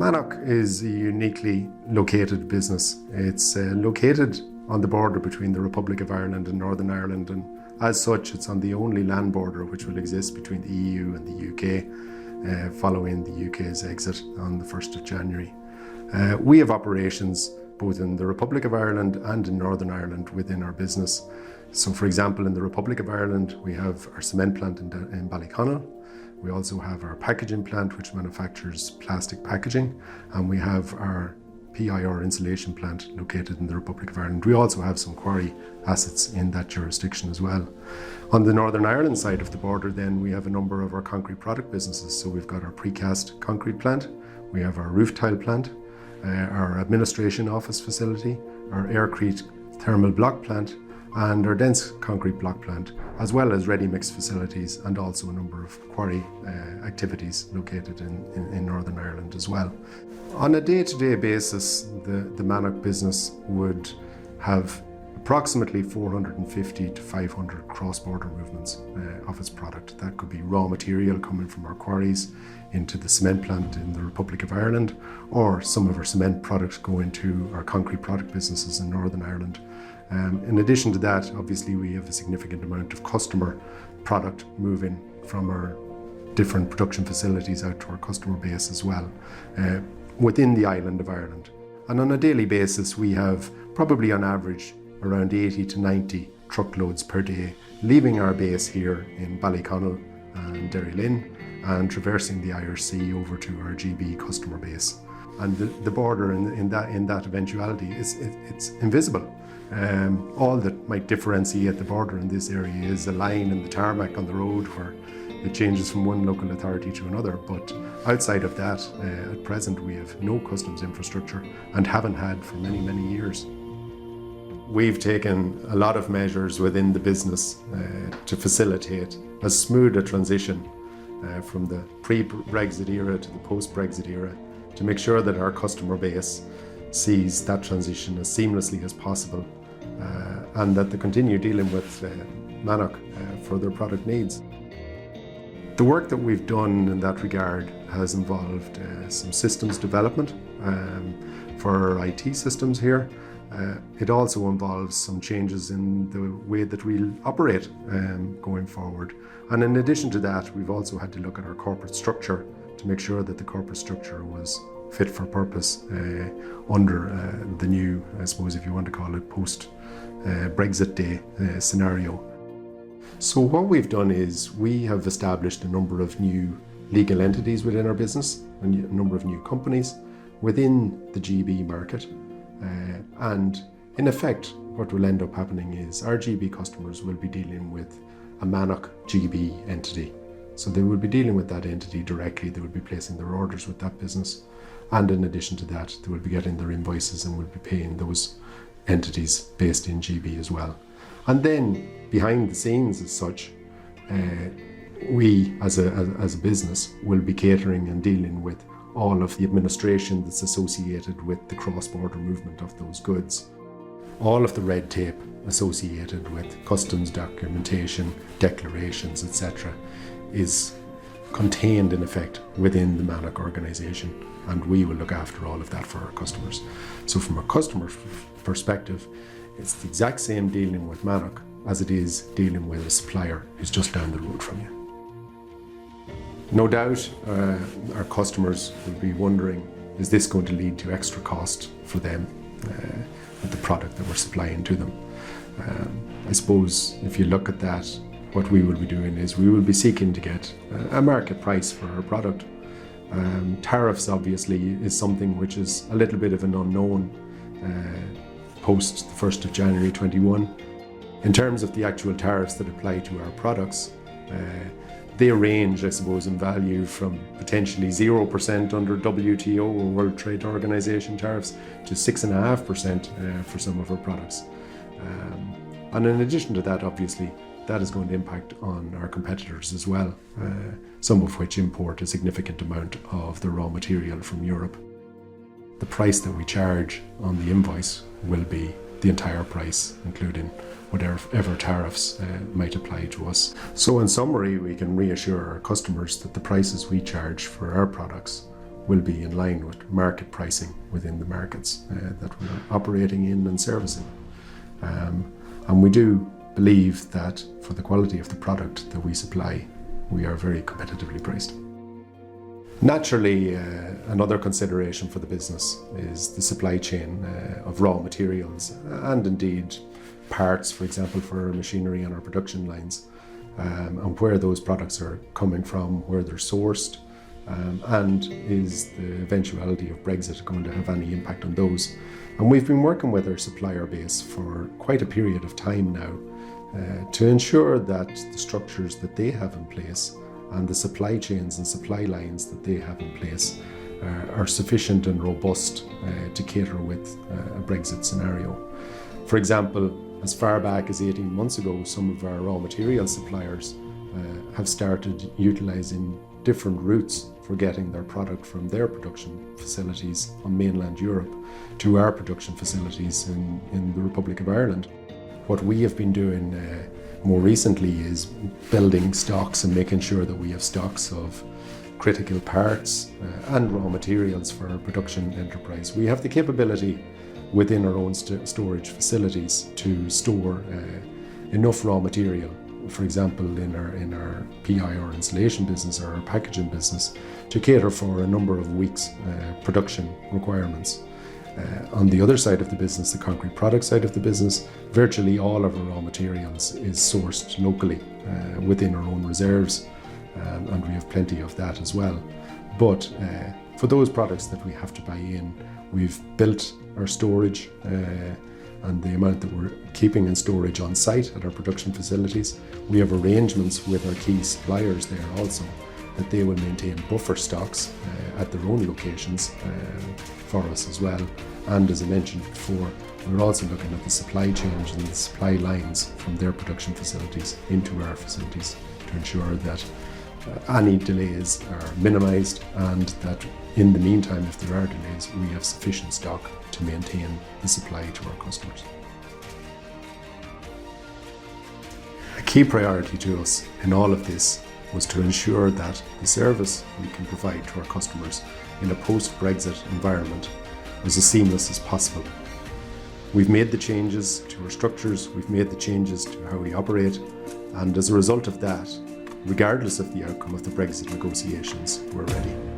Mannok is a uniquely located business. It's located on the border between the Republic of Ireland and Northern Ireland, and as such it's on the only land border which will exist between the EU and the UK following the UK's exit on the 1st of January. We have operations both in the Republic of Ireland and in Northern Ireland within our business. So for example, in the Republic of Ireland we have our cement plant in Ballyconnell. We also have our packaging plant which manufactures plastic packaging, and we have our PIR insulation plant located in the Republic of Ireland. We also have some quarry assets in that jurisdiction as well. On the Northern Ireland side of the border then we have a number of our concrete product businesses. So we've got our precast concrete plant, we have our roof tile plant, our administration office facility, our aircrete thermal block plant, and our dense concrete block plant, as well as ready mix facilities and also a number of quarry activities located in Northern Ireland as well. On a day-to-day basis, the Mannok business would have approximately 450 to 500 cross-border movements of its product. That could be raw material coming from our quarries into the cement plant in the Republic of Ireland, or some of our cement products go into our concrete product businesses in Northern Ireland. In addition to that, obviously we have a significant amount of customer product moving from our different production facilities out to our customer base as well, within the island of Ireland. And on a daily basis, we have probably on average around 80 to 90 truckloads per day, leaving our base here in Ballyconnell and Derrylin and traversing the Irish Sea over to our GB customer base. And the border in that eventuality it's invisible. All that might differentiate the border in this area is a line in the tarmac on the road where it changes from one local authority to another, but outside of that, at present we have no customs infrastructure and haven't had for many, many years. We've taken a lot of measures within the business to facilitate as smooth a transition from the pre-Brexit era to the post-Brexit era, to make sure that our customer base sees that transition as seamlessly as possible, and that they continue dealing with Mannok for their product needs. The work that we've done in that regard has involved some systems development for our IT systems here. It also involves some changes in the way that we'll operate going forward. And in addition to that, we've also had to look at our corporate structure to make sure that the corporate structure was fit for purpose under the new, I suppose if you want to call it, post-Brexit Day scenario. So what we've done is we have established a number of new legal entities within our business, a number of new companies within the GB market. And in effect, what will end up happening is our GB customers will be dealing with a Mannok GB entity. So they will be dealing with that entity directly, they will be placing their orders with that business. And in addition to that, they will be getting their invoices and will be paying those entities based in GB as well. And then behind the scenes as such, we as a business will be catering and dealing with all of the administration that's associated with the cross-border movement of those goods. All of the red tape associated with customs documentation, declarations, etc. is contained in effect within the Mannok organisation, and we will look after all of that for our customers. So from a customer perspective, it's the exact same dealing with Mannok as it is dealing with a supplier who's just down the road from you. No doubt our customers will be wondering, is this going to lead to extra cost for them with the product that we're supplying to them? I suppose if you look at that, what we will be doing is we will be seeking to get a market price for our product. Tariffs obviously is something which is a little bit of an unknown post the 1st of January 21. In terms of the actual tariffs that apply to our products, they range, I suppose, in value from potentially 0% under WTO or World Trade Organization tariffs to 6.5% for some of our products. And in addition to that, obviously, that is going to impact on our competitors as well, some of which import a significant amount of the raw material from Europe. The price that we charge on the invoice will be the entire price, including whatever tariffs might apply to us. So in summary, we can reassure our customers that the prices we charge for our products will be in line with market pricing within the markets that we're operating in and servicing. And we do believe that for the quality of the product that we supply, we are very competitively priced. Naturally, another consideration for the business is the supply chain of raw materials and indeed parts, for example, for machinery on our production lines, and where those products are coming from, where they're sourced, and is the eventuality of Brexit going to have any impact on those. And we've been working with our supplier base for quite a period of time now to ensure that the structures that they have in place and the supply chains and supply lines that they have in place are sufficient and robust to cater with a Brexit scenario. For example, as far back as 18 months ago, some of our raw material suppliers have started utilising different routes for getting their product from their production facilities on mainland Europe to our production facilities in the Republic of Ireland. What we have been doing more recently is building stocks and making sure that we have stocks of critical parts and raw materials for our production enterprise. We have the capability within our own storage facilities to store enough raw material, for example in our PI or insulation business or our packaging business, to cater for a number of weeks production requirements. On the other side of the business, the concrete product side of the business, virtually all of our raw materials is sourced locally within our own reserves, and we have plenty of that as well. But for those products that we have to buy in, we've built our storage and the amount that we're keeping in storage on site at our production facilities. We have arrangements with our key suppliers there also that they will maintain buffer stocks at their own locations for us as well. And as I mentioned before, we're also looking at the supply chains and the supply lines from their production facilities into our facilities to ensure that any delays are minimised and that in the meantime, if there are delays, we have sufficient stock to maintain the supply to our customers. A key priority to us in all of this was to ensure that the service we can provide to our customers in a post-Brexit environment was as seamless as possible. We've made the changes to our structures, we've made the changes to how we operate, and as a result of that, regardless of the outcome of the Brexit negotiations, we're ready.